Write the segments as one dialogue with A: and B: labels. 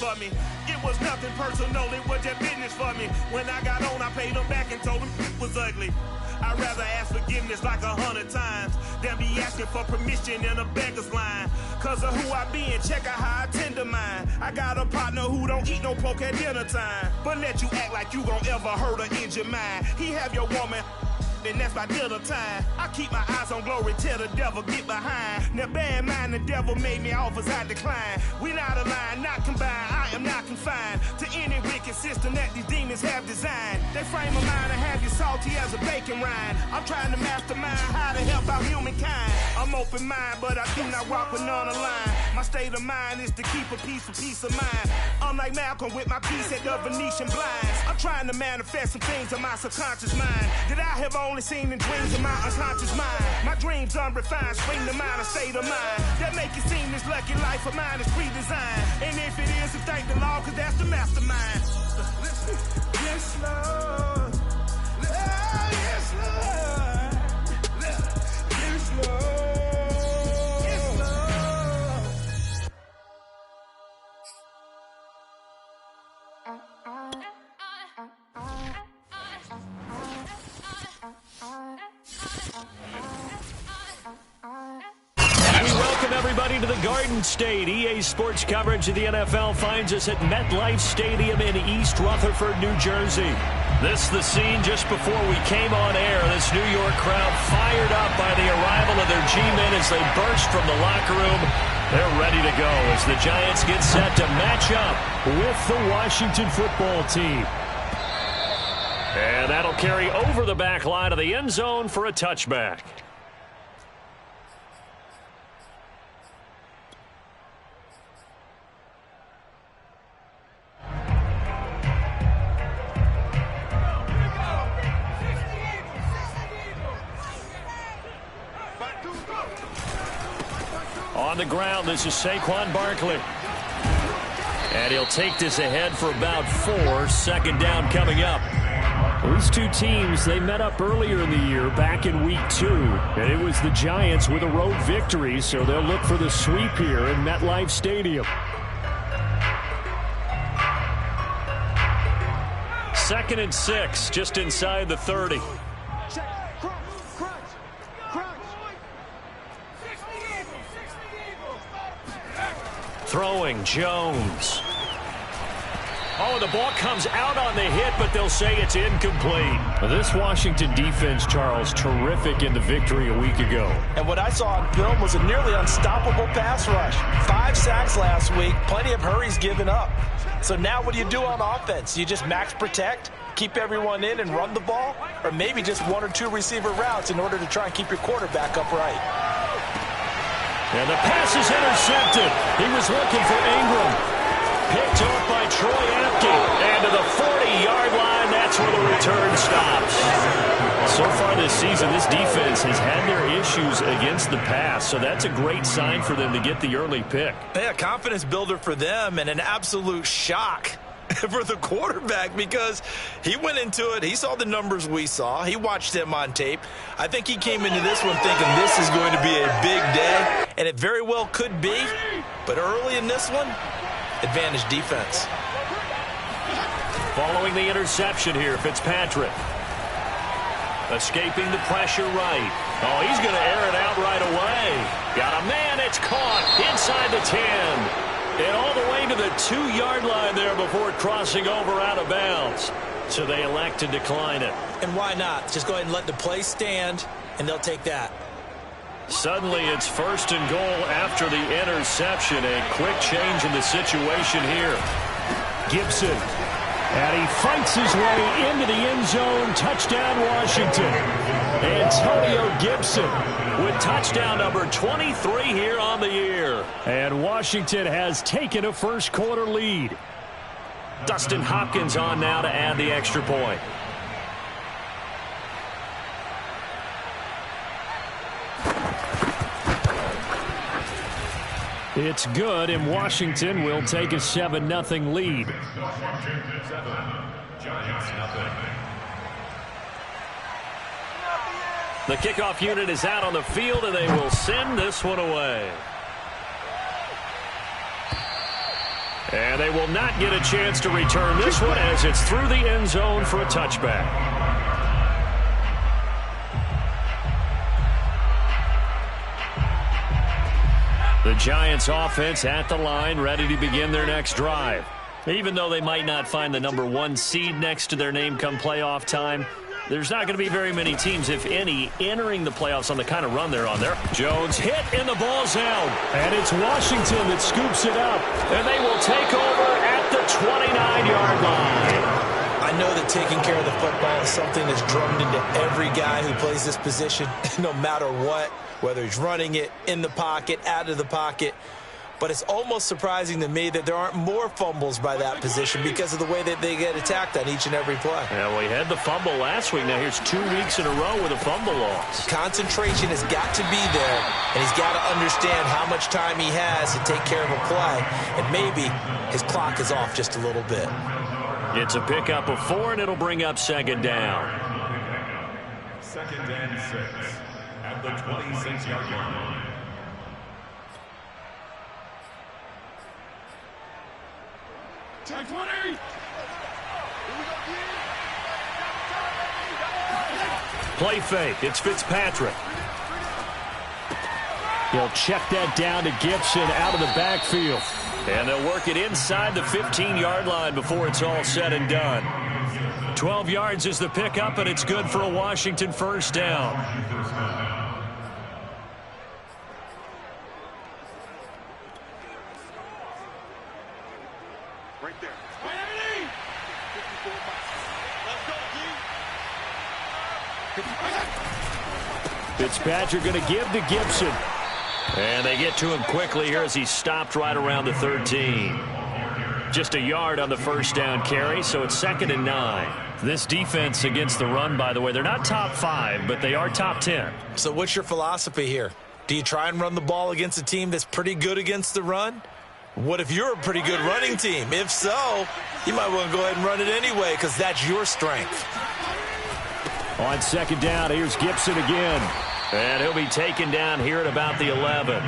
A: for me. It was nothing personal, it was just business for me. When I got on, I paid them back and told them it was ugly. I'd rather ask forgiveness like 100 times than be asking for permission in a beggar's line. Cause of who I be and check out how I tend to mine. I got a partner who don't eat no pork at dinner time, but let you act like you gon' ever hurt or injure mine. He have your woman, and that's by dinner time. I keep my eyes on glory till the devil get behind. Now bear in mind the devil made me offers I decline. We not aligned, not combined, I am not confined to any wicked system that these demons have designed. They frame a mind and have you salty as a bacon rind. I'm trying to mastermind how to help out humankind. I'm open mind, but I do not walk with none aligned. My state of mind is to keep a peaceful peace of mind. Unlike Malcolm with my piece at the Venetian blinds. I'm trying to manifest some things in my subconscious mind that I have only seen in dreams of my unconscious mind. My dreams unrefined, spring to mind, a state of mind that make it seem this lucky life of mine is pre-designed. And if it is, thank the Lord, cause that's the mastermind. Yes, Lord. Yes, Lord. Yes, Lord.
B: Everybody to the Garden State. EA Sports coverage of the NFL finds us at MetLife Stadium in East Rutherford, New Jersey. This is the scene just before we came on air. This New York crowd fired up by the arrival of their G-men as they burst from the locker room. They're ready to go as the Giants get set to match up with the Washington football team. And that'll carry over the back line of the end zone for a touchback. On the ground, this is Saquon Barkley. And he'll take this ahead for about 4. Second down coming up. These two teams, they met up earlier in the year, back in Week 2. And it was the Giants with a road victory, so they'll look for the sweep here in MetLife Stadium. 2nd and 6, just inside the 30. Throwing, Jones. Oh, the ball comes out on the hit, but they'll say it's incomplete. This Washington defense, Charles, terrific in the victory a week ago.
C: And what I saw on film was a nearly unstoppable pass rush. 5 sacks last week, plenty of hurries given up. So now what do you do on offense? You just max protect, keep everyone in and run the ball, or maybe just 1 or 2 receiver routes in order to try and keep your quarterback upright.
B: And the pass is intercepted. He was looking for Ingram. Picked off by Troy Apke. And to the 40-yard line, that's where the return stops. So far this season, this defense has had their issues against the pass, so that's a great sign for them to get the early pick.
C: Yeah, confidence builder for them and an absolute shock for the quarterback because he went into it. He saw the numbers we saw. He watched them on tape. I think he came into this one thinking this is going to be a big day, and it very well could be. But early in this one, advantage defense.
B: Following the interception here, Fitzpatrick. Escaping the pressure right. Oh, he's going to air it out right away. Got a man. It's caught inside the 10. And all the way to the 2-yard line there before crossing over out of bounds. So they elect to decline it.
C: And why not? Just go ahead and let the play stand, and they'll take that.
B: Suddenly it's 1st and goal after the interception. A quick change in the situation here. Gibson. And he fights his way into the end zone. Touchdown, Washington. Antonio Gibson with touchdown number 23 here on the year. And Washington has taken a first-quarter lead. Dustin Hopkins on now to add the extra point. It's good, and Washington will take a 7-0 lead.
D: Washington 7, Giants nothing.
B: The kickoff unit is out on the field, and they will send this one away. And they will not get a chance to return this one as it's through the end zone for a touchback. The Giants offense at the line, ready to begin their next drive. Even though they might not find the number 1 seed next to their name come playoff time, there's not going to be very many teams, if any, entering the playoffs on the kind of run they're on there. Jones hit and the ball's out. And it's Washington that scoops it up. And they will take over at the 29-yard line.
C: I know that taking care of the football is something that's drummed into every guy who plays this position, no matter what, whether he's running it, in the pocket, out of the pocket. But it's almost surprising to me that there aren't more fumbles by that position because of the way that they get attacked on each and every play.
B: Yeah, we had the fumble last week. Now here's 2 weeks in a row with a fumble loss.
C: Concentration has got to be there, and he's got to understand how much time he has to take care of a play. And maybe his clock is off just a little bit.
B: It's a pickup of 4, and it'll bring up second down.
D: 2nd and 6 at the 26-yard line.
B: Play fake. It's Fitzpatrick. He'll check that down to Gibson out of the backfield. And they'll work it inside the 15-yard line before it's all said and done. 12 yards is the pickup, and it's good for a Washington first down. Fitzpatrick going to give to Gibson. And they get to him quickly here as he stopped right around the 13. Just a yard on the first down carry, so it's 2nd and 9. This defense against the run, by the way, they're not top 5, but they are top 10.
C: So what's your philosophy here? Do you try and run the ball against a team that's pretty good against the run? What if you're a pretty good running team? If so, you might want to go ahead and run it anyway because that's your strength.
B: On second down, here's Gibson again. And he'll be taken down here at about the 11.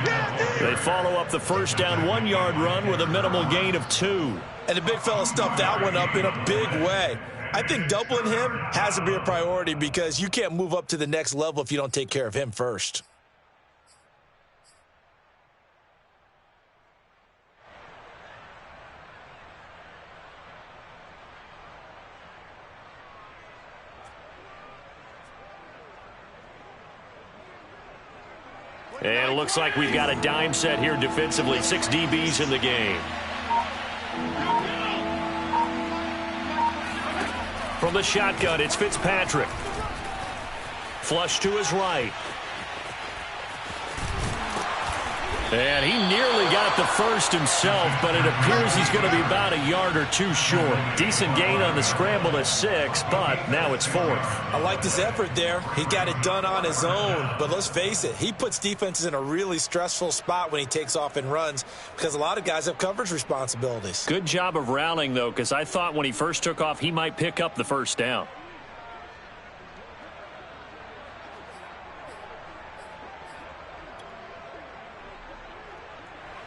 B: They follow up the first down 1-yard run with a minimal gain of 2.
C: And the big fella stuffed that one up in a big way. I think doubling him has to be a priority because you can't move up to the next level if you don't take care of him first.
B: And it looks like we've got a dime set here defensively. 6 DBs in the game. From the shotgun, it's Fitzpatrick. Flush to his right. And he nearly got the first himself, but it appears he's going to be about a yard or 2 short. Decent gain on the scramble at 6, but now it's 4th.
C: I like this effort there. He got it done on his own, but let's face it, he puts defenses in a really stressful spot when he takes off and runs because a lot of guys have coverage responsibilities.
B: Good job of rallying, though, because I thought when he first took off, he might pick up the first down.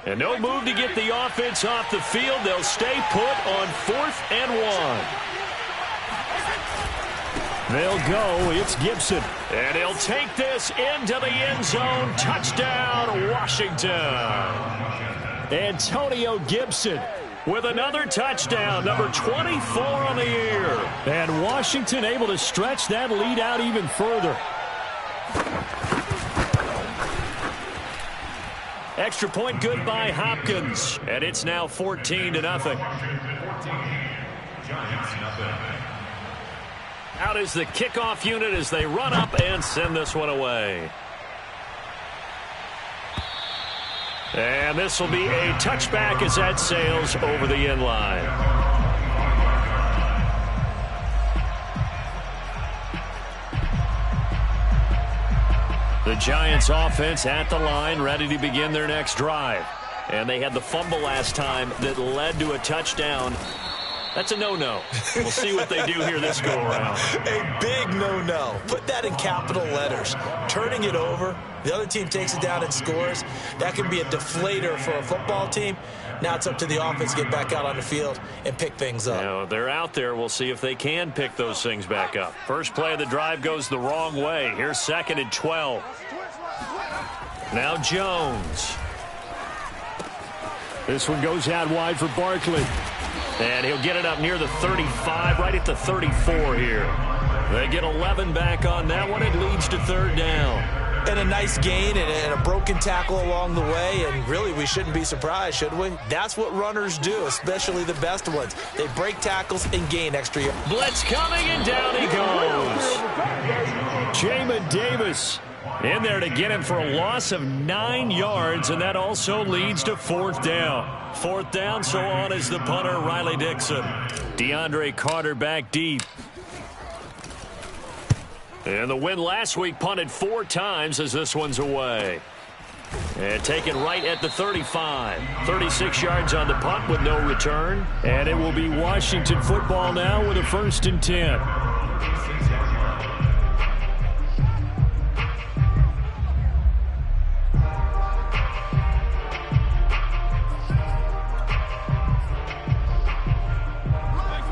B: And no move to get the offense off the field. They'll stay put on 4th and 1. They'll go. It's Gibson. And he'll take this into the end zone. Touchdown, Washington. Antonio Gibson with another touchdown, number 24 on the year. And Washington able to stretch that lead out even further. Extra point good by Hopkins. And it's now 14-0. Out is the kickoff unit as they run up and send this one away. And this will be a touchback as that sails over the end line. The Giants offense at the line, ready to begin their next drive. And they had the fumble last time that led to a touchdown. That's a no-no. We'll see what they do here this go-around.
C: A big no-no. Put that in capital letters. Turning it over, the other team takes it down and scores. That can be a deflator for a football team. Now it's up to the offense to get back out on the field and pick things up.
B: Now, they're out there. We'll see if they can pick those things back up. First play of the drive goes the wrong way. Here's 2nd and 12. Now Jones. This one goes out wide for Barkley. And he'll get it up near the 35, right at the 34 here. They get 11 back on that one. It leads to 3rd down.
C: And a nice gain and a broken tackle along the way. And really, we shouldn't be surprised, should we? That's what runners do, especially the best ones. They break tackles and gain extra yards.
B: Blitz coming, and down he goes. Jamin Davis in there to get him for a loss of 9 yards, and that also leads to 4th down. 4th down, so on is the punter, Riley Dixon. DeAndre Carter back deep. And the win last week punted 4 times as this one's away. And taken right at the 35. 36 yards on the punt with no return. And it will be Washington football now with a 1st and 10.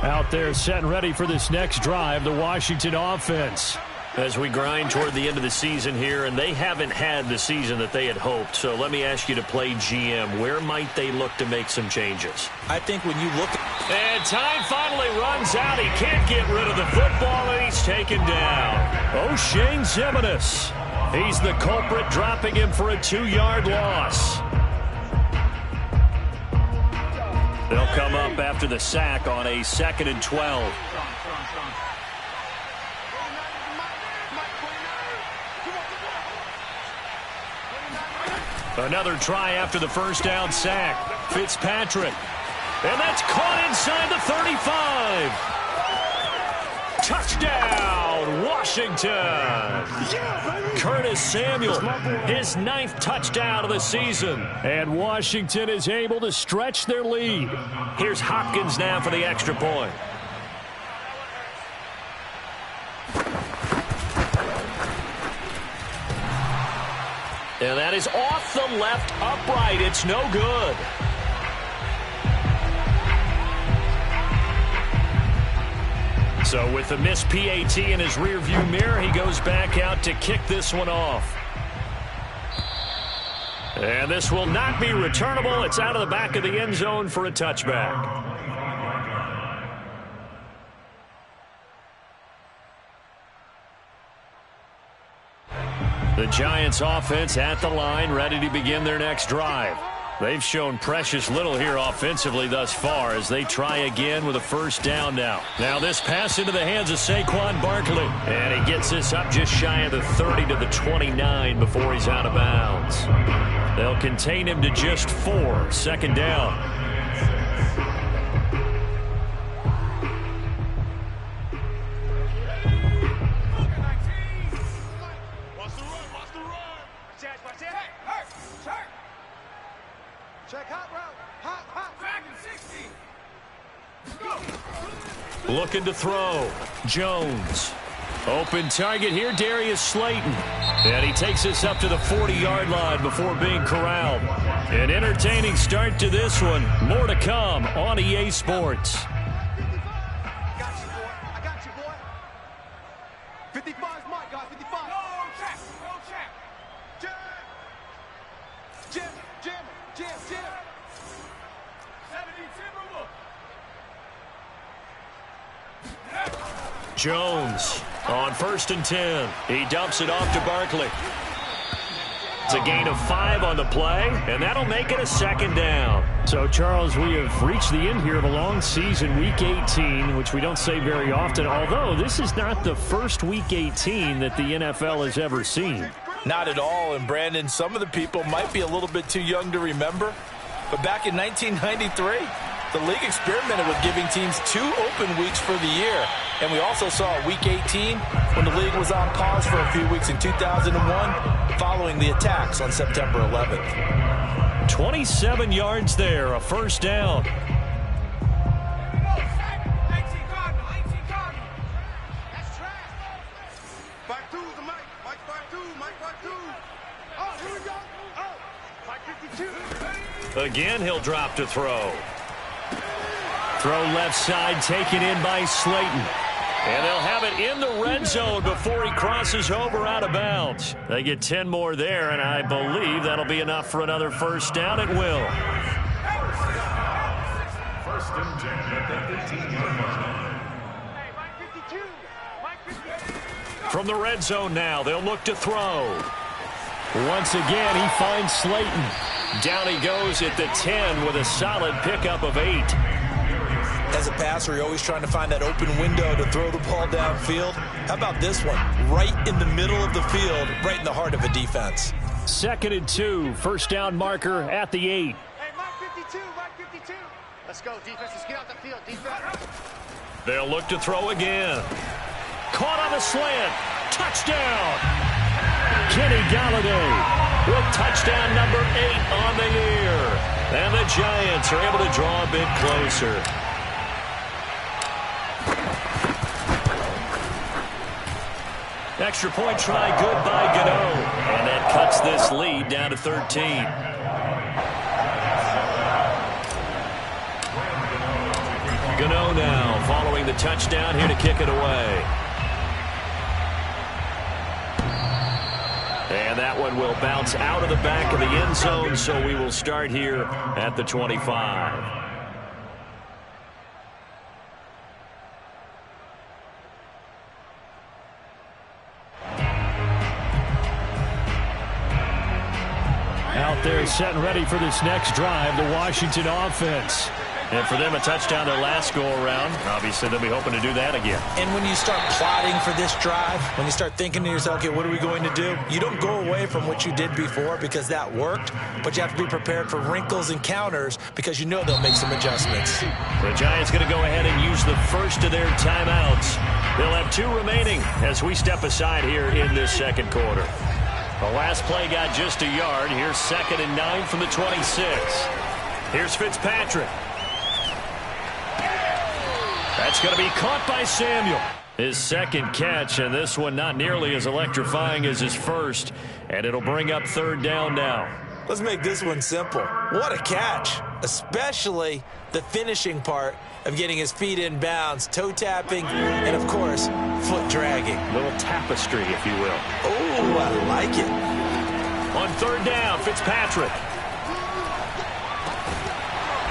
B: Out there set and ready for this next drive, the Washington offense. As we grind toward the end of the season here, and they haven't had the season that they had hoped. So let me ask you to play GM. Where might they look to make some changes?
C: I think when you look at...
B: And time finally runs out. He can't get rid of the football, and he's taken down. O'Shane Ximines. He's the culprit, dropping him for a 2-yard loss. They'll come up after the sack on a 2nd and 12. Another try after the 1st down sack. Fitzpatrick. And that's caught inside the 35. Touchdown, Washington. Curtis Samuel, his 9th touchdown of the season. And Washington is able to stretch their lead. Here's Hopkins now for the extra point. And that is off the left upright. It's no good. So with the missed PAT in his rearview mirror, he goes back out to kick this one off. And this will not be returnable. It's out of the back of the end zone for a touchback. The Giants offense at the line, ready to begin their next drive. They've shown precious little here offensively thus far as they try again with a 1st down now. Now this pass into the hands of Saquon Barkley. And he gets this up just shy of the 30 to the 29 before he's out of bounds. They'll contain him to just 4. 2nd down. Looking to throw. Jones. Open target here, Darius Slayton. And he takes this up to the 40-yard line before being corralled. An entertaining start to this one. More to come on EA Sports.
E: I got you, boy. 55 is my guy, 55. No check. Jim. 70 Timberwolves.
B: Jones on 1st and 10. He dumps it off to Barkley. It's a gain of 5 on the play, and that'll make it a 2nd down. So, Charles, we have reached the end here of a long season, Week 18, which we don't say very often, although this is not the first Week 18 that the NFL has ever seen.
C: Not at all, and Brandon, some of the people might be a little bit too young to remember, but back in 1993, the league experimented with giving teams 2 open weeks for the year. And we also saw Week 18 when the league was on pause for a few weeks in 2001 following the attacks on September 11th.
B: 27 yards there, a 1st down. Again, he'll drop to throw. Throw left side, taken in by Slayton. And they'll have it in the red zone before he crosses over out of bounds. They get 10 more there, and I believe that'll be enough for another first down. It will.
D: First and 10 at the 15-yard line.
B: From the red zone now, they'll look to throw. Once again, he finds Slayton. Down he goes at the 10 with a solid pickup of 8.
C: As a passer, you're always trying to find that open window to throw the ball downfield. How about this one? Right in the middle of the field, right in the heart of a defense.
B: 2nd and 2, first down marker at the 8.
E: Hey, Mike 52, Mike 52. Let's go, defense. Let's get out the field, defense.
B: They'll look to throw again. Caught on the slant. Touchdown. Kenny Golladay with touchdown number 8 on the year. And the Giants are able to draw a bit closer. Extra point try good by Gano. And that cuts this lead down to 13. Gano now following the touchdown here to kick it away. And that one will bounce out of the back of the end zone, so we will start here at the 25. Out there set and ready for this next drive, the Washington offense. And for them, a touchdown their last go-around. Obviously, they'll be hoping to do that again.
C: And when you start plotting for this drive, when you start thinking to yourself, okay, what are we going to do? You don't go away from what you did before because that worked, but you have to be prepared for wrinkles and counters because you know they'll make some adjustments.
B: The Giants going to go ahead and use the first of their timeouts. They'll have 2 remaining as we step aside here in this second quarter. The last play got just a yard. Here's 2nd and 9 from the 26. Here's Fitzpatrick. That's going to be caught by Samuel. His second catch, and this one not nearly as electrifying as his first. And it'll bring up 3rd down now.
C: Let's make this one simple. What a catch, especially the finishing part of getting his feet in bounds, toe tapping, and, of course, foot dragging.
B: Little tapestry, if you will.
C: Oh, I like it.
B: On 3rd down, Fitzpatrick.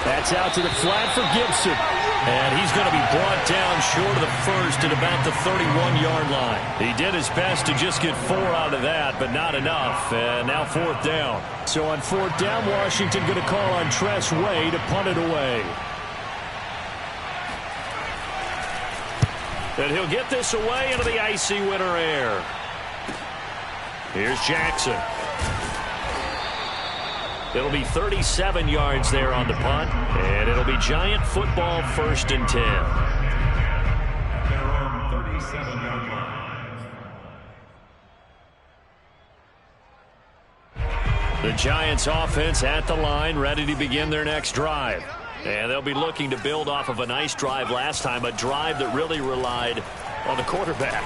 B: That's out to the flat for Gibson. And he's going to be brought down short of the first at about the 31-yard line. He did his best to just get 4 out of that, but not enough. And now 4th down. So on 4th down, Washington going to call on Tress Way to punt it away. And he'll get this away into the icy winter air. Here's Jackson. It'll be 37 yards there on the punt, and it'll be Giant football 1st and 10.
D: Their own 37-yard line.
B: The Giants offense at the line, ready to begin their next drive. And they'll be looking to build off of a nice drive last time, a drive that really relied on the quarterback.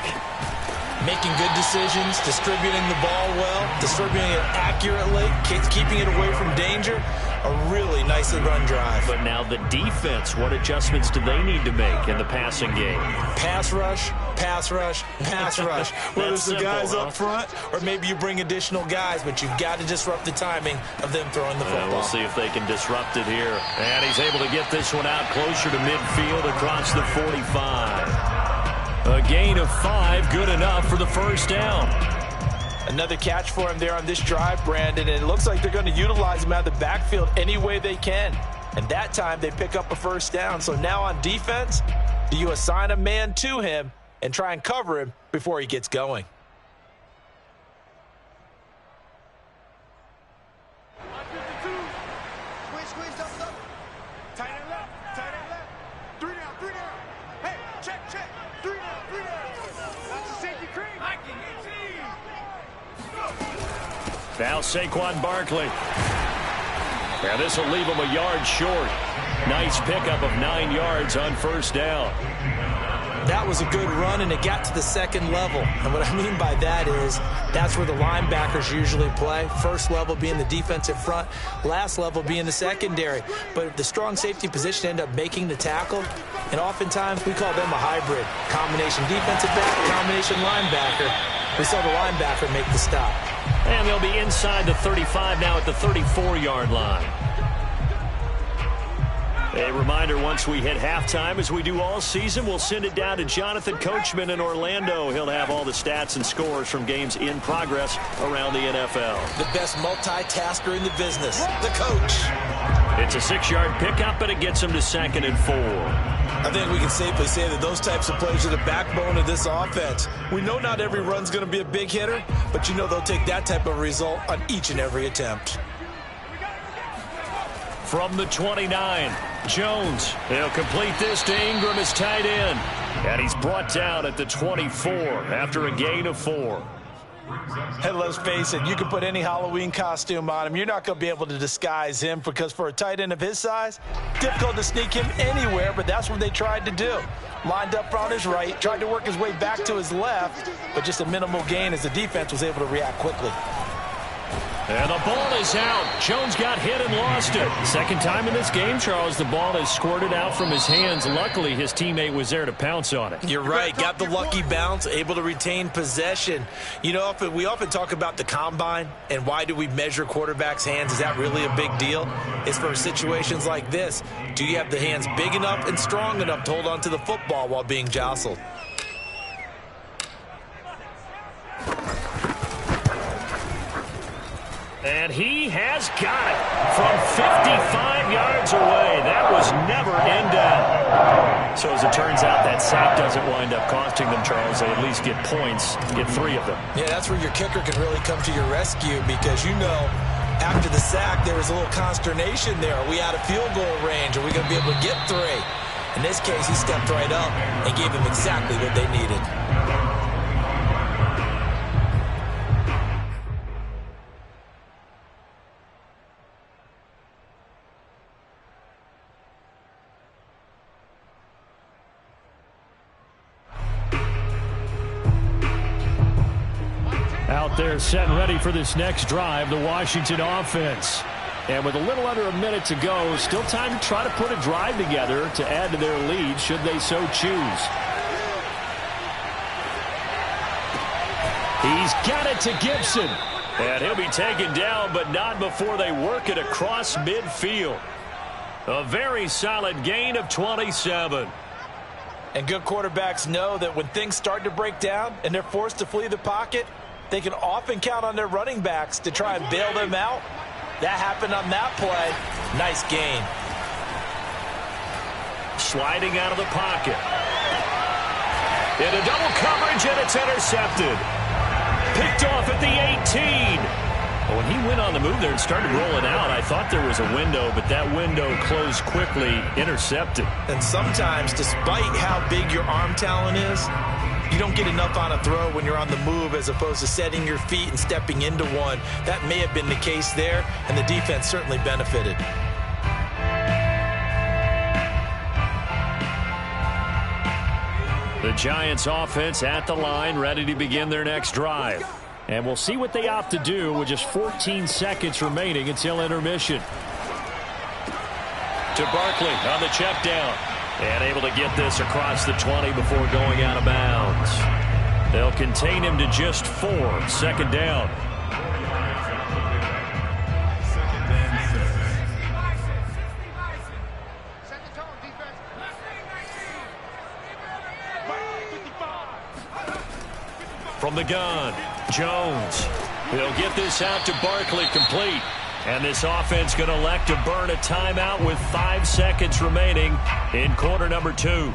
C: Making good decisions, distributing the ball well, distributing it accurately, keeping it away from danger. A really nicely run drive.
B: But now the defense, what adjustments do they need to make in the passing game?
C: Pass rush, pass rush, pass rush. Whether it's the guys up front or maybe you bring additional guys, but you've got to disrupt the timing of them throwing the football.
B: We'll see if they can disrupt it here. And he's able to get this one out closer to midfield across the 45. A gain of 5, good enough for the 1st down.
C: Another catch for him there on this drive, Brandon, and it looks like they're going to utilize him out of the backfield any way they can. And that time they pick up a 1st down. So now on defense, do you assign a man to him and try and cover him before he gets going?
B: Now Saquon Barkley. And this will leave him a yard short. Nice pickup of 9 yards on 1st down.
C: That was a good run, and it got to the second level. And what I mean by that is that's where the linebackers usually play. First level being the defensive front, last level being the secondary. But the strong safety position ended up making the tackle, and oftentimes we call them a hybrid. Combination defensive back, combination linebacker. We saw the linebacker make the stop.
B: And they'll be inside the 35 now at the 34-yard line. A reminder, once we hit halftime, as we do all season, we'll send it down to Jonathan Coachman in Orlando. He'll have all the stats and scores from games in progress around the NFL.
C: The best multitasker in the business, the coach.
B: It's a 6-yard pickup, and it gets him to 2nd and 4.
C: I think we can safely say that those types of plays are the backbone of this offense. We know not every run's going to be a big hitter, but you know they'll take that type of result on each and every attempt.
B: From the 29, Jones. He'll complete this to Ingram as tight end. And he's brought down at the 24 after a gain of 4.
C: Hey, let's face it, you can put any Halloween costume on him. You're not going to be able to disguise him because for a tight end of his size, difficult to sneak him anywhere, but that's what they tried to do. Lined up on his right, tried to work his way back to his left, but just a minimal gain as the defense was able to react quickly.
B: And the ball is out. Jones got hit and lost it. Second time in this game, Charles, the ball has squirted out from his hands. Luckily, his teammate was there to pounce on it. You're right. Got the lucky bounce, able to retain possession.
C: You know, we often talk about the combine and why do we measure quarterbacks' hands. Is that really a big deal? It's for situations like this. Do you have the hands big enough and strong enough to hold on to the football while being jostled?
B: And he has got it from 55 yards away. That was never in doubt. So as it turns out, that sack doesn't wind up costing them, Charles. They at least get points, get 3 of them.
C: Yeah, that's where your kicker can really come to your rescue because, you know, after the sack, there was a little consternation there. Are we out of field goal range? Are we going to be able to get 3? In this case, he stepped right up and gave them exactly what they needed.
B: Out there set and ready for this next drive, the Washington offense. And with a little under a minute to go, still time to try to put a drive together to add to their lead should they so choose. He's got it to Gibson. And he'll be taken down, but not before they work it across midfield. A very solid gain of 27.
C: And good quarterbacks know that when things start to break down and they're forced to flee the pocket, they can often count on their running backs to try and bail them out. That happened on that play. Nice gain.
B: Sliding out of the pocket. Into double coverage, and it's intercepted. Picked off at the 18. When he went on the move there and started rolling out, I thought there was a window, but that window closed quickly, intercepted.
C: And sometimes, despite how big your arm talent is, you don't get enough on a throw when you're on the move as opposed to setting your feet and stepping into one. That may have been the case there, and the defense certainly benefited.
B: The Giants offense at the line, ready to begin their next drive. And we'll see what they opt to do with just 14 seconds remaining until intermission. To Barkley on the check down. And able to get this across the 20 before going out of bounds. They'll contain him to just 4. 2nd down. From the gun, Jones. He'll get this out to Barkley, complete. And this offense going to elect to burn a timeout with 5 seconds remaining in quarter number 2.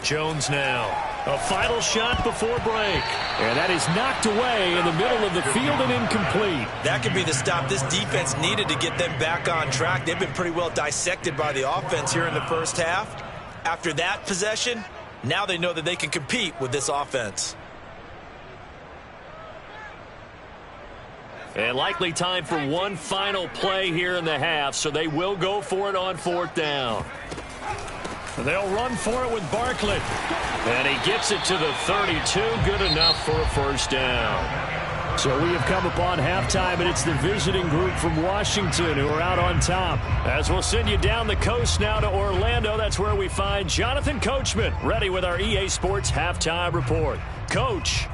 B: Jones now. A final shot before break. And that is knocked away in the middle of the field and incomplete.
C: That could be the stop this defense needed to get them back on track. They've been pretty well dissected by the offense here in the first half. After that possession, now they know that they can compete with this offense.
B: And likely time for one final play here in the half, so they will go for it on 4th down. They'll run for it with Barkley. And he gets it to the 32. Good enough for a 1st down. So we have come upon halftime, and it's the visiting group from Washington who are out on top. As we'll send you down the coast now to Orlando, that's where we find Jonathan Coachman, ready with our EA Sports Halftime Report. Coach.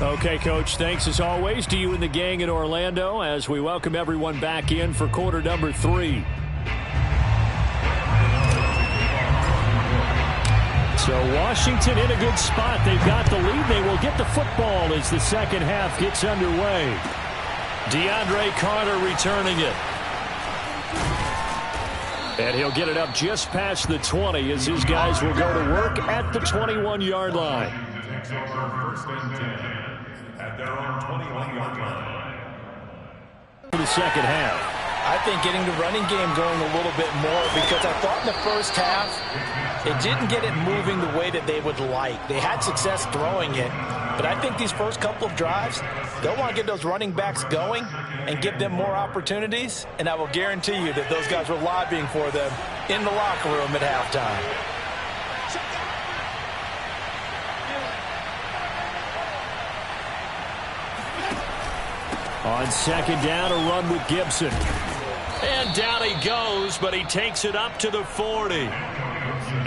B: Okay, Coach, thanks as always to you and the gang in Orlando as we welcome everyone back in for quarter number 3. So Washington in a good spot. They've got the lead. They will get the football as the second half gets underway. DeAndre Carter returning it. And he'll get it up just past the 20 as his guys will go to work at the 21-yard line.
D: Takes over 1st and 10 at their own 21-yard line.
B: For the second half.
C: I think getting the running game going a little bit more, because I thought in the first half it didn't get it moving the way that they would like. They had success throwing it, but I think these first couple of drives, they'll want to get those running backs going and give them more opportunities, and I will guarantee you that those guys were lobbying for them in the locker room at halftime.
B: On second down, a run with Gibson. And down he goes, but he takes it up to the 40.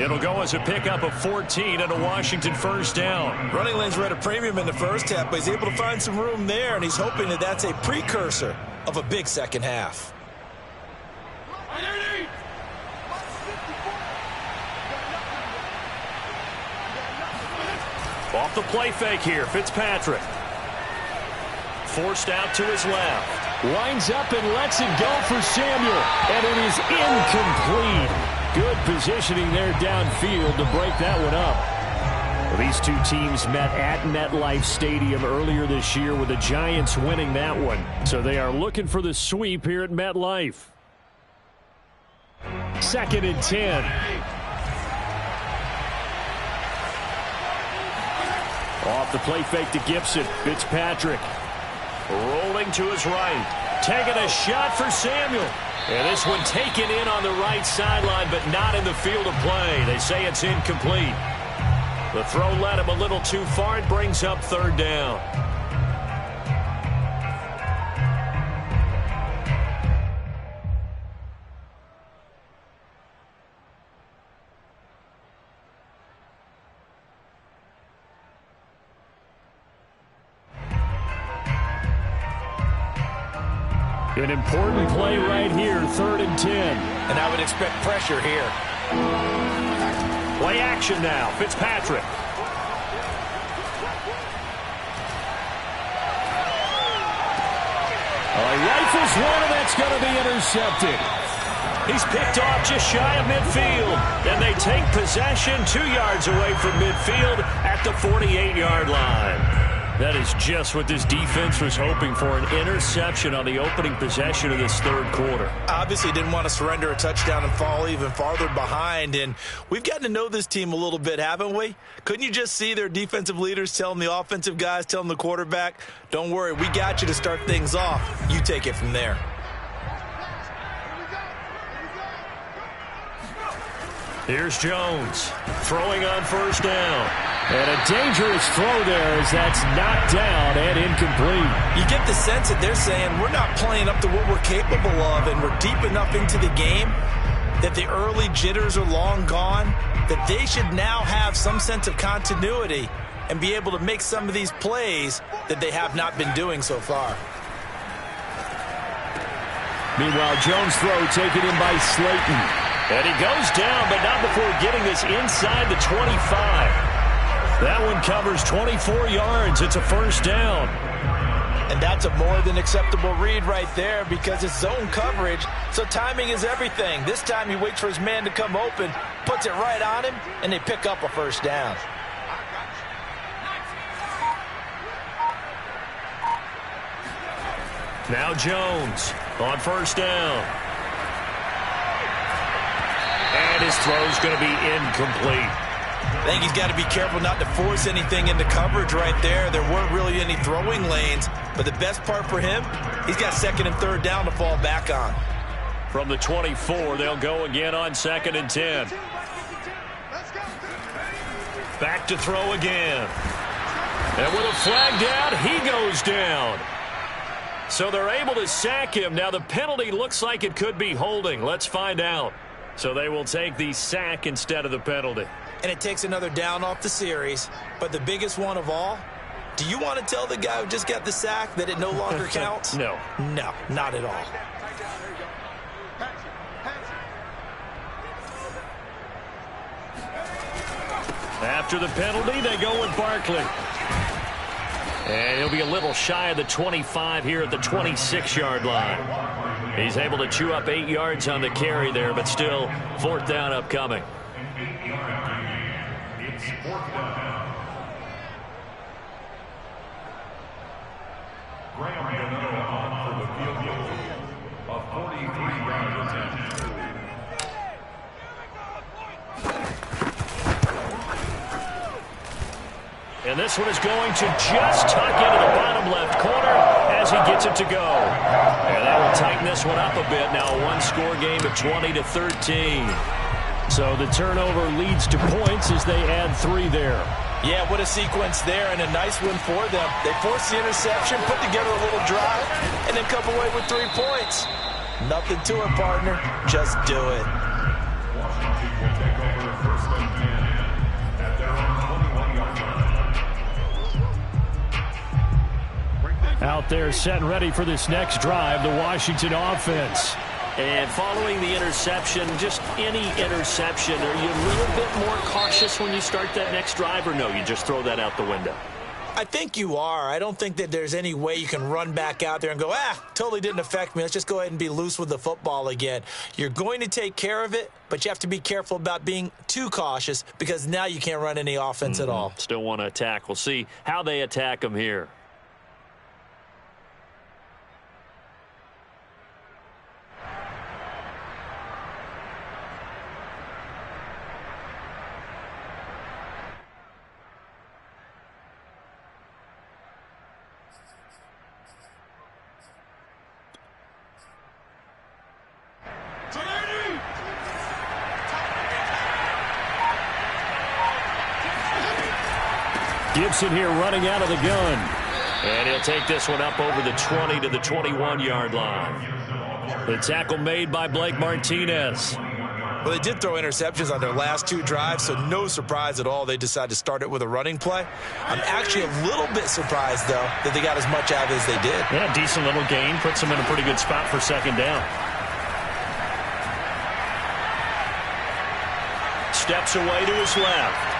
B: It'll go as a pickup of 14 and a Washington 1st down.
C: Running lanes were at a premium in the first half, but he's able to find some room there, and he's hoping that that's a precursor of a big second half.
B: Off the play fake here, Fitzpatrick. Forced out to his left. Winds up and lets it go for Samuel. And it is incomplete. Good positioning there downfield to break that one up. Well, these two teams met at MetLife Stadium earlier this year with the Giants winning that one. So they are looking for the sweep here at MetLife. 2nd and 10. Off the play fake to Gibson. Fitzpatrick. Rolling to his right. Taking a shot for Samuel. And this one taken in on the right sideline, but not in the field of play. They say it's incomplete. The throw led him a little too far. It brings up 3rd down. An important play right here, 3rd and 10.
C: And I would expect pressure here.
B: Play action now, Fitzpatrick. Rifles one, and that's going to be intercepted. He's picked off just shy of midfield. And they take possession 2 yards away from midfield at the 48-yard line. That is just what this defense was hoping for, an interception on the opening possession of this 3rd quarter.
C: Obviously didn't want to surrender a touchdown and fall even farther behind, and we've gotten to know this team a little bit, haven't we? Couldn't you just see their defensive leaders telling the offensive guys, telling the quarterback, don't worry, we got you to start things off. You take it from there.
B: Here's Jones throwing on 1st down. And a dangerous throw there as that's knocked down and incomplete.
C: You get the sense that they're saying we're not playing up to what we're capable of, and we're deep enough into the game that the early jitters are long gone, that they should now have some sense of continuity and be able to make some of these plays that they have not been doing so far.
B: Meanwhile, Jones' throw taken in by Slayton. And he goes down, but not before getting this inside the 25. That one covers 24 yards. It's a 1st down.
C: And that's a more than acceptable read right there because it's zone coverage, so timing is everything. This time he waits for his man to come open, puts it right on him, and they pick up a 1st down.
B: Now Jones on 1st down. And his throw's going to be incomplete.
C: think he's got to be careful not to force anything into coverage right there. There weren't really any throwing lanes, but the best part for him, he's got second and third down to fall back on.
B: From the 24, they'll go again on 2nd and 10. Back to throw again. And with a flag down, he goes down. So they're able to sack him. Now the penalty looks like it could be holding. Let's find out. So they will take the sack instead of the penalty.
C: And it takes another down off the series. But the biggest one of all, do you want to tell the guy who just got the sack that it no longer counts?
B: No.
C: No, not at all.
B: After the penalty, they go with Barkley. And he'll be a little shy of the 25 here at the 26-yard line. He's able to chew up 8 yards on the carry there, but still 4th down upcoming.
D: It's 4th down. Graham Gano on for the field goal. A 43-yard attempt.
B: And this one is going to just tuck into the bottom left corner as he gets it to go. And that will tighten this one up a bit. Now a one-score game at 20-13. So the turnover leads to points as they add 3 there.
C: Yeah, what a sequence there, and a nice one for them. They forced the interception, put together a little drive, and then come away with 3 points. Nothing to it, partner. Just do it.
D: Washington will take over 1st and 10 at their own 21-yard line.
B: Out there set and ready for this next drive, the Washington offense. And following the interception, just any interception, are you a little bit more cautious when you start that next drive, or no, you just throw that out the window?
C: I think you are. I don't think that there's any way you can run back out there and go, totally didn't affect me. Let's just go ahead and be loose with the football again. You're going to take care of it, but you have to be careful about being too cautious because now you can't run any offense at all.
B: Still want to attack. We'll see how they attack them here. Gibson here running out of the gun. And he'll take this one up over the 20 to the 21-yard line. The tackle made by Blake Martinez.
C: Well, they did throw interceptions on their last 2 drives, so no surprise at all they decided to start it with a running play. I'm actually a little bit surprised, though, that they got as much out as they did.
B: Yeah, decent little gain. Puts them in a pretty good spot for 2nd down. Steps away to his left.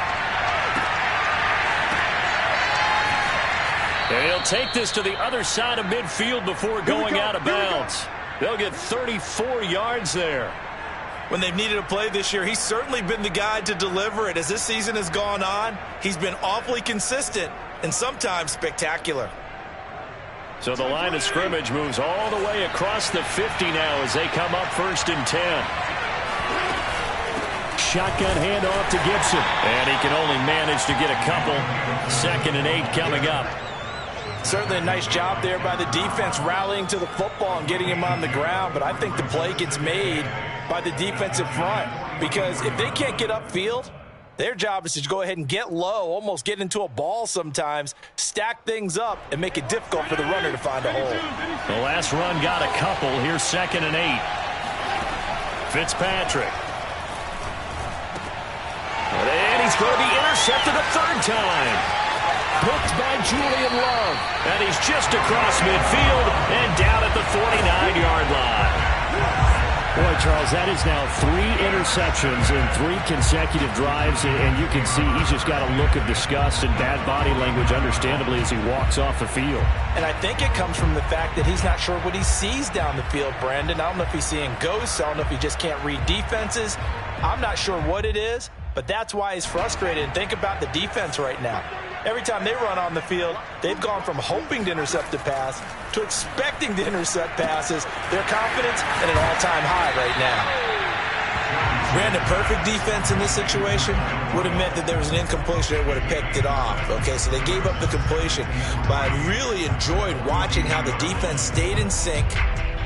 B: And he'll take this to the other side of midfield before going out of bounds. They'll get 34 yards there.
C: When they've needed a play this year, he's certainly been the guy to deliver it. As this season has gone on, he's been awfully consistent and sometimes spectacular.
B: So the line of scrimmage moves all the way across the 50 now as they come up 1st and 10. Shotgun handoff to Gibson. And he can only manage to get a couple. 2nd and 8 coming up.
C: Certainly a nice job there by the defense rallying to the football and getting him on the ground, but I think the play gets made by the defensive front because if they can't get upfield, their job is to go ahead and get low, almost get into a ball sometimes, stack things up, and make it difficult for the runner to find a hole.
B: The last run got a couple. Here's 2nd and 8. Fitzpatrick. And he's going to be intercepted a 3rd time. Hooked by Julian Love. And he's just across midfield and down at the 49-yard line. Boy, Charles, that is now 3 interceptions in 3 consecutive drives, and you can see he's just got a look of disgust and bad body language, understandably, as he walks off the field.
C: And I think it comes from the fact that he's not sure what he sees down the field, Brandon. I don't know if he's seeing ghosts. I don't know if he just can't read defenses. I'm not sure what it is, but that's why he's frustrated. And think about the defense right now. Every time they run on the field, they've gone from hoping to intercept a pass to expecting to intercept passes. Their confidence at an all-time high right now. Brandon, perfect defense in this situation? would have meant that there was an incompletion that would have picked it off. Okay, so they gave up the completion. But I really enjoyed watching how the defense stayed in sync,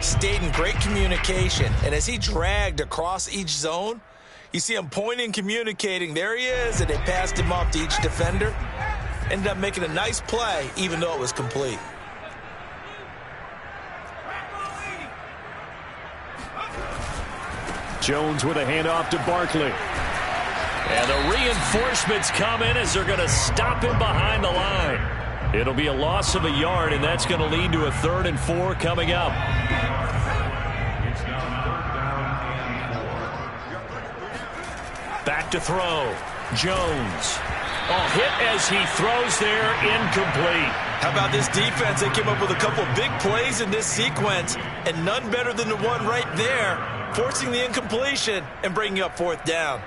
C: stayed in great communication. And as he dragged across each zone, you see him pointing, communicating. There he is, and they passed him off to each defender. Ended up making a nice play, even though it was complete.
B: Jones with a handoff to Barkley. And the reinforcements come in as they're going to stop him behind the line. It'll be a loss of a yard, and that's going to lead to a 3rd and 4 coming up.
D: It's now 3rd down and 4.
B: Back to throw. Jones. A hit as he throws there, incomplete.
C: How about this defense? They came up with a couple big plays in this sequence, and none better than the one right there, forcing the incompletion and bringing up 4th down.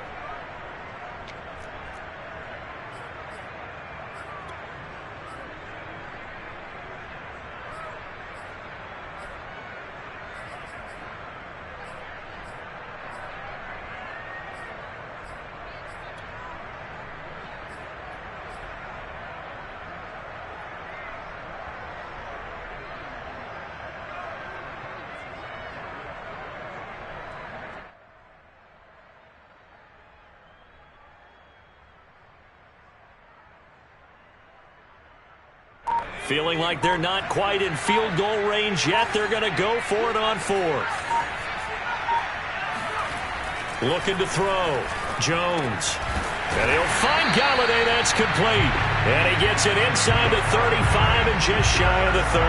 B: Feeling like they're not quite in field goal range yet. They're going to go for it on 4th. Looking to throw. Jones. And he'll find Galladay. That's complete. And he gets it inside the 35 and just shy of the 30.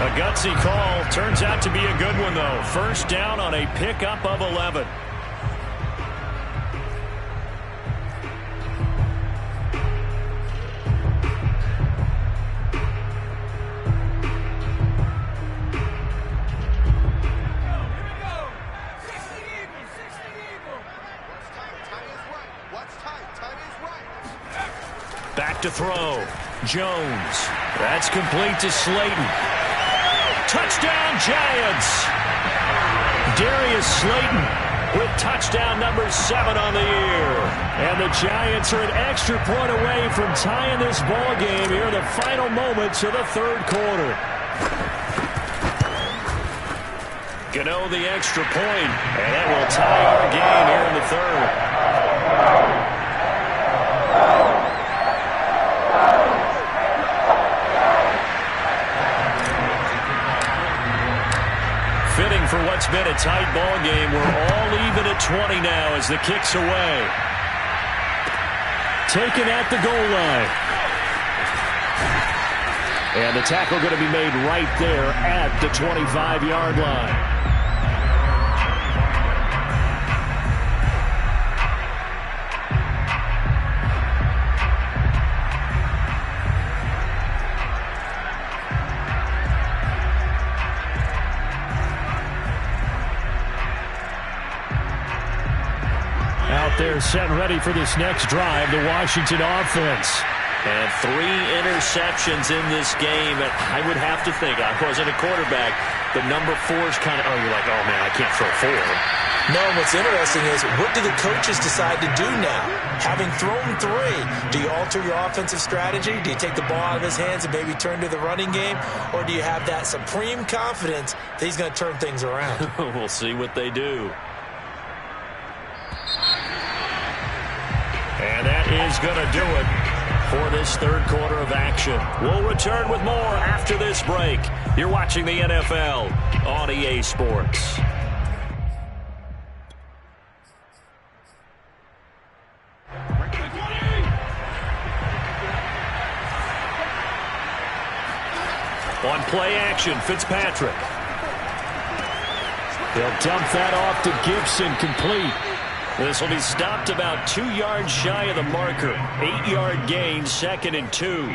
B: A gutsy call. Turns out to be a good one, though. 1st down on a pickup of 11. Back to throw. Jones. That's complete to Slayton. Touchdown, Giants! Darius Slayton with touchdown number 7 on the year. And the Giants are an extra point away from tying this ball game here in the final moments of the 3rd quarter. Gano the extra point, and that will tie our game here in the 3rd. Fitting for what's been a tight ball game. We're all even at 20 now as the kick's away. Taken at the goal line. And the tackle going to be made right there at the 25-yard line. They're set and ready for this next drive, the Washington offense.
F: And 3 interceptions in this game. And I would have to think, I wasn't a quarterback, but number 4 is kind of, you're like, oh, man, I can't throw 4.
C: No, what's interesting is, what do the coaches decide to do now? Having thrown 3, do you alter your offensive strategy? Do you take the ball out of his hands and maybe turn to the running game? Or do you have that supreme confidence that he's going to turn things around?
F: We'll see what they do.
B: And that is going to do it for this 3rd quarter of action. We'll return with more after this break. You're watching the NFL on EA Sports. On play action, Fitzpatrick. They'll dump that off to Gibson, complete. This will be stopped about 2 yards shy of the marker. 8-yard gain, 2nd and 2.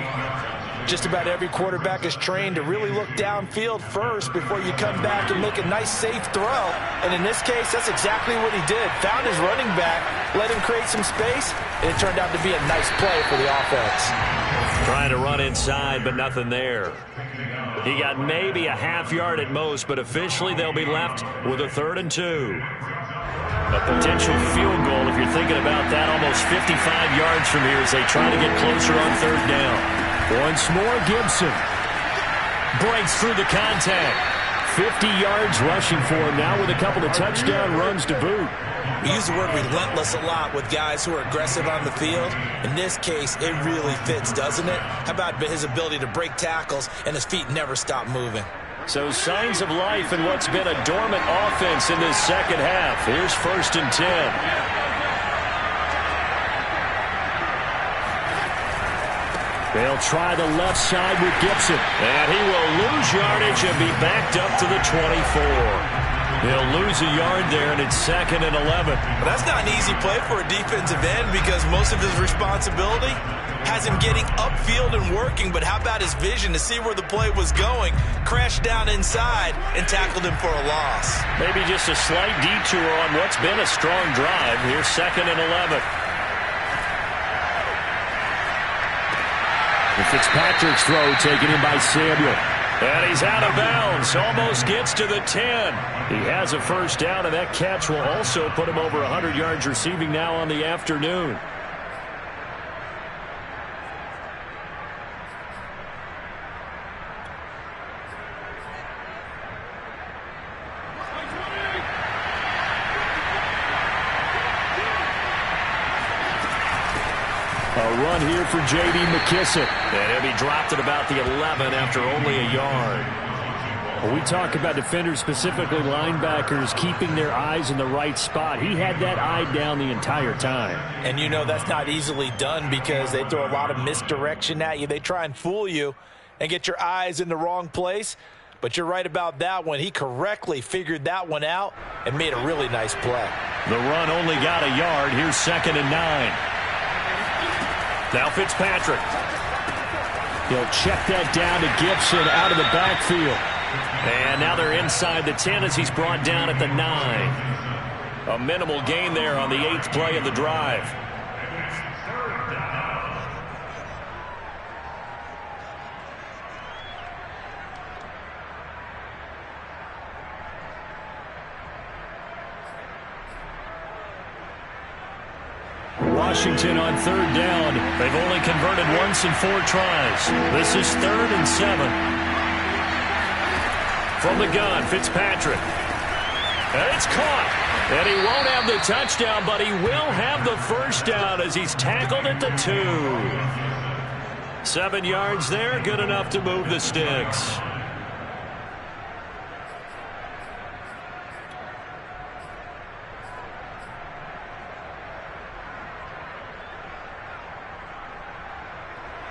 C: Just about every quarterback is trained to really look downfield first before you come back and make a nice, safe throw. And in this case, that's exactly what he did. Found his running back, let him create some space, and it turned out to be a nice play for the offense.
B: Trying to run inside, but nothing there. He got maybe a half yard at most, but officially they'll be left with a 3rd and 2. A potential field goal, if you're thinking about that, almost 55 yards from here as they try to get closer on third down. Once more, Gibson breaks through the contact. 50 yards rushing for him now with a couple of touchdown runs to boot.
C: We use the word relentless a lot with guys who are aggressive on the field. In this case, it really fits, doesn't it? How about his ability to break tackles and his feet never stop moving?
B: So signs of life in what's been a dormant offense in this second half. Here's 1st and 10. They'll try the left side with Gibson. And he will lose yardage and be backed up to the 24. He'll lose a yard there, and it's 2nd and 11.
C: But that's not an easy play for a defensive end because most of his responsibility has him getting upfield and working. But how about his vision to see where the play was going, crashed down inside, and tackled him for a loss?
B: Maybe just a slight detour on what's been a strong drive. Here's 2nd and 11. And Fitzpatrick's throw taken in by Samuel. And he's out of bounds. Almost gets to the 10. He has a first down, and that catch will also put him over 100 yards receiving now on the afternoon. A run here for J.D. McKissic. And he'll be dropped at about the 11 after only a yard. When we talk about defenders, specifically linebackers, keeping their eyes in the right spot, he had that eye down the entire time.
C: And you know that's not easily done because they throw a lot of misdirection at you. They try and fool you and get your eyes in the wrong place. But you're right about that one. He correctly figured that one out and made a really nice play.
B: The run only got a yard. Here's 2nd and 9. Now Fitzpatrick. He'll check that down to Gibson out of the backfield. And now they're inside the 10 as he's brought down at the 9. A minimal gain there on the 8th play of the drive. Washington on third down. They've only converted once in 4 tries. This is 3rd and 7. From the gun, Fitzpatrick. And it's caught. And he won't have the touchdown, but he will have the first down as he's tackled at the 2. 7 yards there, good enough to move the sticks.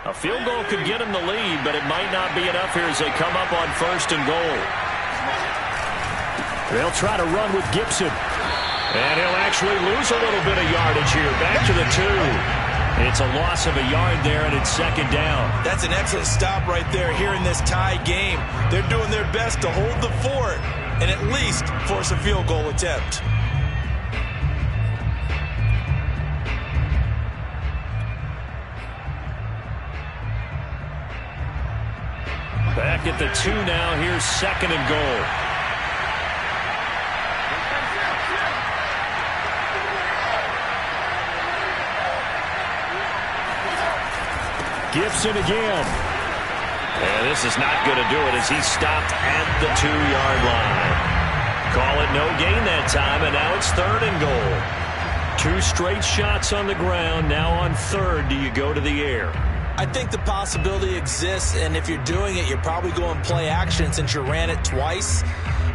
B: A field goal could get him the lead, but it might not be enough here as they come up on 1st and goal. They'll try to run with Gibson. And he'll actually lose a little bit of yardage here. Back to the 2. It's a loss of a yard there, and it's 2nd down.
C: That's an excellent stop right there here in this tie game. They're doing their best to hold the fort and at least force a field goal attempt.
B: Back at the 2 now. Here's 2nd and goal. Gibson again. And this is not going to do it as he's stopped at the 2-yard line. Call it no gain that time, and now it's 3rd and goal. 2 straight shots on the ground. Now on 3rd, do you go to the air?
C: I think the possibility exists, and if you're doing it, you're probably going play action since you ran it twice.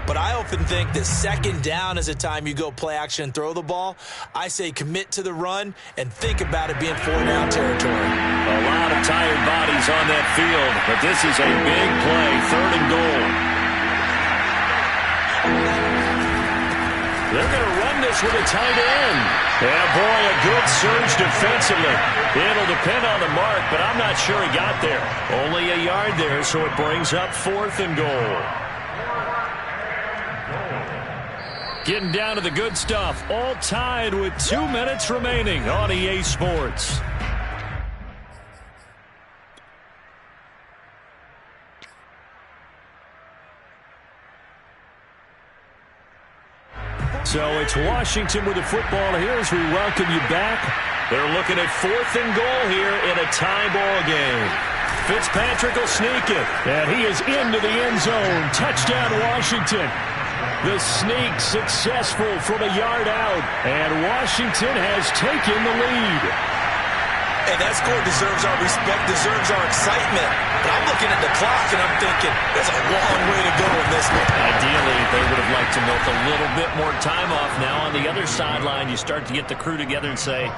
C: But I often think that 2nd down is a time you go play action and throw the ball. I say commit to the run and think about it being 4-down territory.
B: A lot of tired bodies on that field, but this is a big play, 3rd and goal. They're going to run this with a tight end. Yeah, boy, a good surge defensively. It'll depend on the mark, but I'm not sure he got there. Only a yard there, so it brings up 4th and goal. Getting down to the good stuff. All tied with 2 minutes remaining on EA Sports. So it's Washington with the football here as we welcome you back. They're looking at 4th and goal here in a tie ball game. Fitzpatrick will sneak it, and he is into the end zone. Touchdown, Washington. The sneak successful from a yard out, and Washington has taken the lead.
C: Hey, that score deserves our respect, deserves our excitement. But I'm looking at the clock, and I'm thinking, there's a long way to go in this one.
F: Ideally, they would have liked to milk a little bit more time off. Now on the other sideline, you start to get the crew together and say,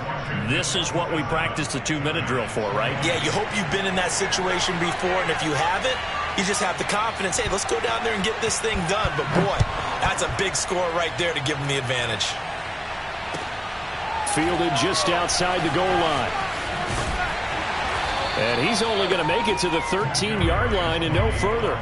F: this is what we practiced the 2-minute drill for, right?
C: Yeah, you hope you've been in that situation before, and if you haven't, you just have the confidence, hey, let's go down there and get this thing done. But, boy, that's a big score right there to give them the advantage.
B: Fielded just outside the goal line. And he's only going to make it to the 13-yard line and no further.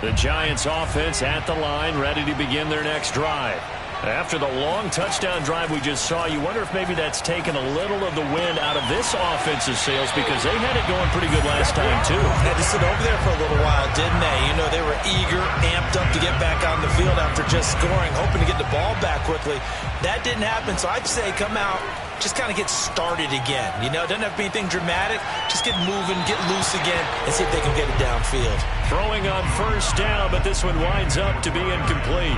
B: The Giants offense at the line, ready to begin their next drive. After the long touchdown drive we just saw, you wonder if maybe that's taken a little of the wind out of this offensive sails because they had it going pretty good last time, too.
C: Had to sit over there for a little while, didn't they? You know, they were eager, amped up to get back on the field after just scoring, hoping to get the ball back quickly. That didn't happen, so I'd say come out, just kind of get started again. You know, doesn't have to be anything dramatic. Just get moving, get loose again, and see if they can get it downfield.
B: Throwing on first down, but this one winds up to be incomplete.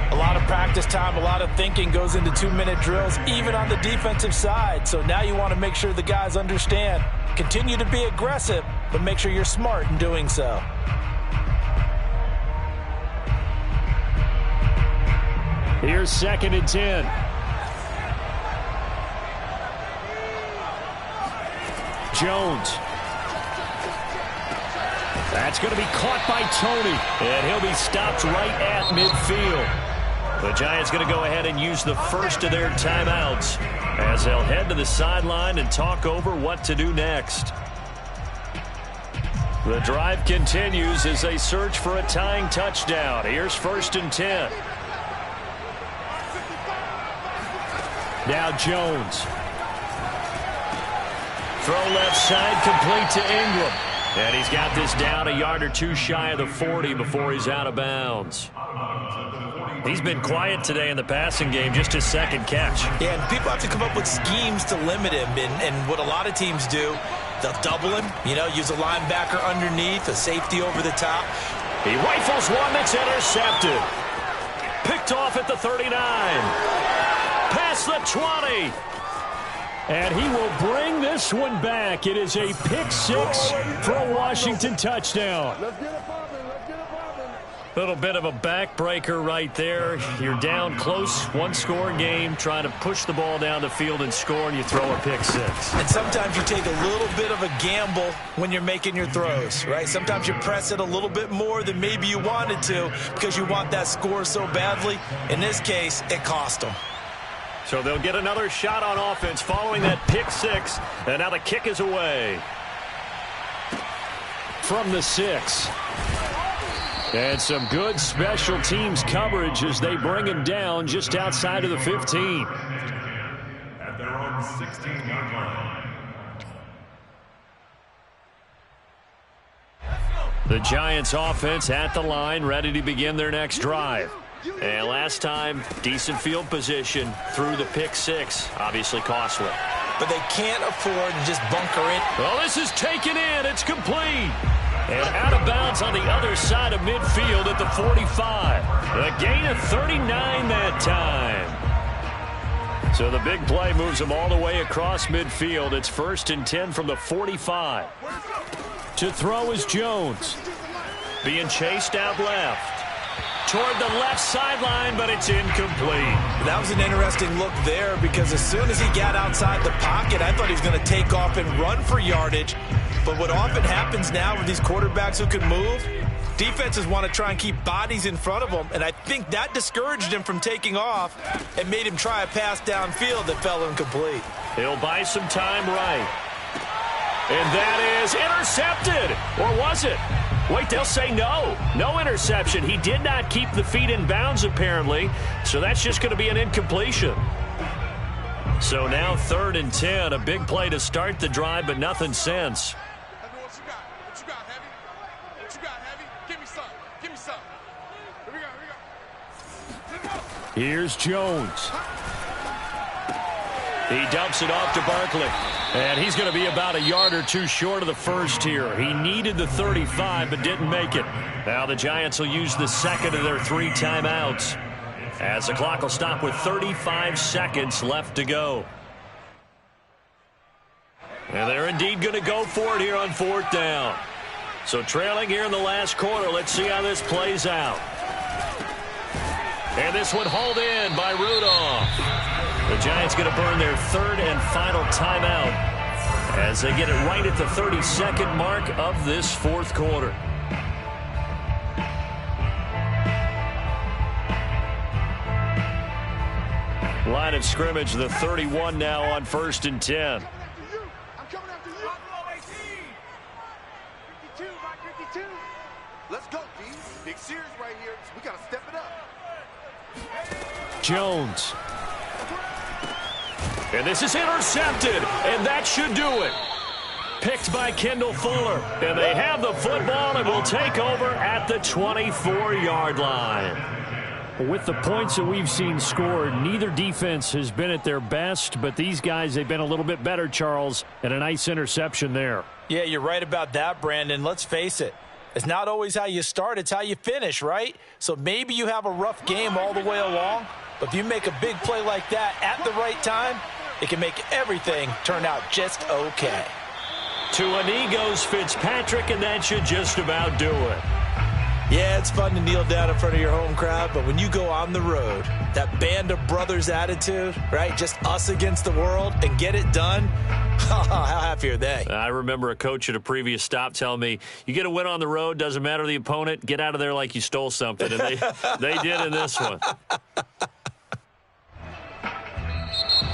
C: A lot of practice time, a lot of thinking goes into 2-minute drills, even on the defensive side. So now you want to make sure the guys understand. Continue to be aggressive, but make sure you're smart in doing so.
B: Here's 2nd and 10. Jones. That's going to be caught by Tony, and he'll be stopped right at midfield. The Giants going to go ahead and use the first of their timeouts as they'll head to the sideline and talk over what to do next. The drive continues as they search for a tying touchdown. Here's 1st and 10. Now Jones. Throw left side, complete to Ingram. And he's got this down a yard or two shy of the 40 before he's out of bounds. He's been quiet today in the passing game, just his 2nd catch.
C: Yeah, and people have to come up with schemes to limit him. And what a lot of teams do, they'll double him, you know, use a linebacker underneath, a safety over the top.
B: He rifles one that's intercepted. Picked off at the 39. Past the 20. And he will bring this one back. It is a pick 6 for a Washington touchdown. Little bit of a backbreaker right there. You're down close, 1-score game, trying to push the ball down the field and score, and you throw a pick 6.
C: And sometimes you take a little bit of a gamble when you're making your throws, right? Sometimes you press it a little bit more than maybe you wanted to because you want that score so badly. In this case, it cost them.
B: So they'll get another shot on offense following that pick 6, and now the kick is away. From the 6. And some good special teams coverage as they bring him down just outside of the 15.
D: At their own 16-yard line.
B: The Giants offense at the line, ready to begin their next drive. And last time, decent field position through the pick 6, obviously costly.
C: But they can't afford to just bunker it.
B: Well, this is taken in. It's complete. And out of bounds on the other side of midfield at the 45. A gain of 39 that time. So the big play moves them all the way across midfield. It's 1st and 10 from the 45. To throw is Jones. Being chased out left. Toward the left sideline, but it's incomplete.
C: That was an interesting look there because as soon as he got outside the pocket, I thought he was going to take off and run for yardage. But what often happens now with these quarterbacks who can move, defenses want to try and keep bodies in front of them, and I think that discouraged him from taking off and made him try a pass downfield that fell incomplete.
B: He'll buy some time right. And that is intercepted. Or was it? Wait, they'll say no. No interception. He did not keep the feet in bounds, apparently. So that's just going to be an incompletion. So now 3rd and 10. A big play to start the drive, but nothing since.
E: What you got, Heavy? What you got, Heavy? Give me some. Give me some. Here we go.
B: Here's Jones. He dumps it off to Barkley. And he's going to be about a yard or two short of the first here. He needed the 35, but didn't make it. Now the Giants will use the second of their 3 timeouts, as the clock will stop with 35 seconds left to go. And they're indeed going to go for it here on 4th down. So trailing here in the last quarter. Let's see how this plays out. And this one hauled in by Rudolph. The Giants going to burn their 3rd and final timeout as they get it right at the 32nd mark of this 4th quarter. Line of scrimmage, the 31 now on 1st and 10.
E: I'm coming after you. 52, Mike, 52. Let's go, D. Big series right here. We got to step it up.
B: Jones. And this is intercepted, and that should do it. Picked by Kendall Fuller, and they have the football and will take over at the 24-yard line. With the points that we've seen scored, neither defense has been at their best, but these guys, they've been a little bit better, Charles, and a nice interception there.
C: Yeah, you're right about that, Brandon. Let's face it. It's not always how you start, it's how you finish, right? So maybe you have a rough game all the way along, but if you make a big play like that at the right time, it can make everything turn out just okay.
B: To a knee goes Fitzpatrick, and that should just about do it.
C: Yeah, it's fun to kneel down in front of your home crowd, but when you go on the road, that band of brothers attitude, right? Just us against the world and get it done. How happy are they?
B: I remember a coach at a previous stop telling me, you get a win on the road, doesn't matter the opponent, get out of there like you stole something. And they did in this one.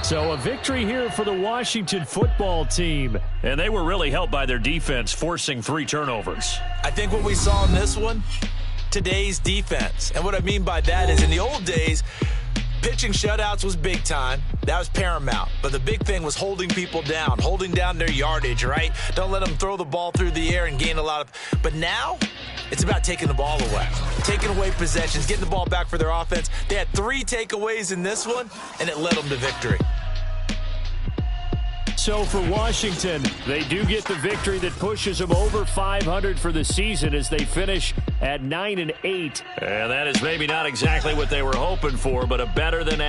B: So a victory here for the Washington football team. And they were really helped by their defense, forcing 3 turnovers.
C: I think what we saw in this one, today's defense. And what I mean by that is in the old days, pitching shutouts was big time. That was paramount. But the big thing was holding people down, holding down their yardage, right? Don't let them throw the ball through the air and gain a lot of... But now, it's about taking the ball away. Taking away possessions, getting the ball back for their offense. They had 3 takeaways in this one, and it led them to victory.
B: So for Washington, they do get the victory that pushes them over 500 for the season as they finish at 9-8. And that is maybe not exactly what they were hoping for, but a better than